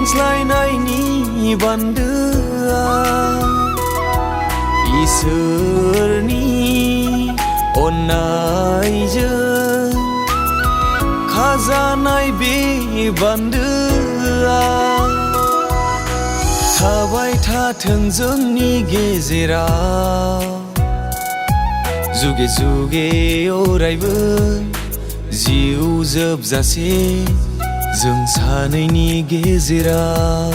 अनज्लायनायनि बान्दोआ इसोरनि अननायजों खाजानाय बे बान्दोआ थाबाय थाथों जोंनि गेजेराव जुगे जुगे अरायबो जिउ जोबजासे जों सानैनि गेजेराव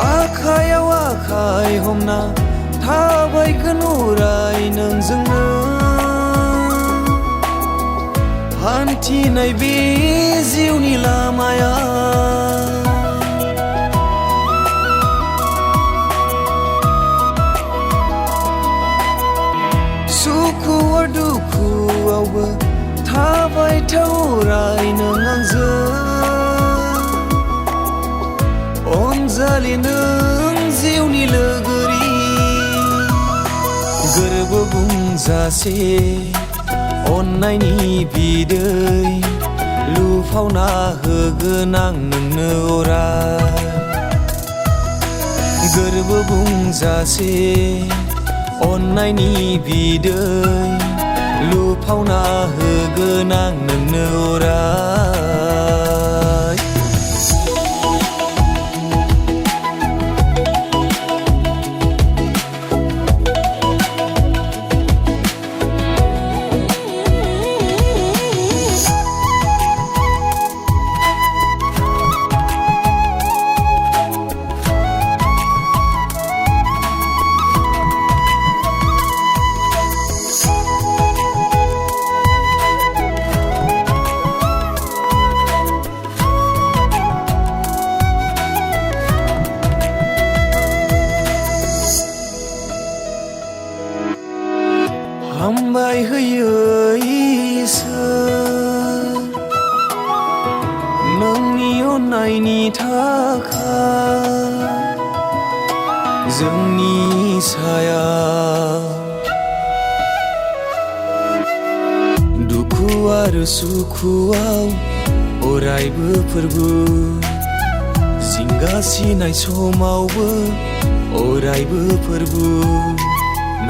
आखायाव आखाय हमना थाबायगोन अराय नोंजोंनो हान्थिनाय बे जिउनि लामाया सुखु आरो दुखुआवबो थाबाय था अराय नों आंजों अनजालि नों जिउनि लोगोरि गोरबो बुंजासे अननायनि बिदै लुफावना होगोन आं नोंनो अराय गोरबो बुंजासे अननायनि बिदै लुफावना होगोन आं नोंनो अराय हामबाय होयो इसोर नोंनि अननायनि थाखाय जोंनि सायाव दुखु आरो सुखुआव अरायबो फोरबो जिंगा सिनाय समावबो अरायबो फोरबो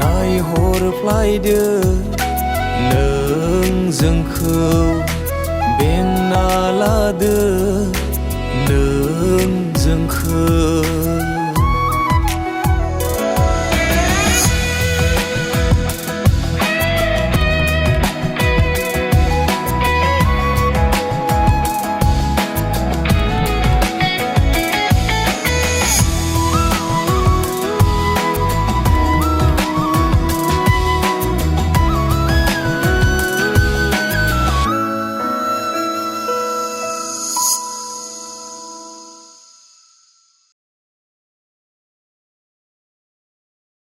नायहरफ्लायदो नों जोंखौ बेंना लादो नों जोंखौ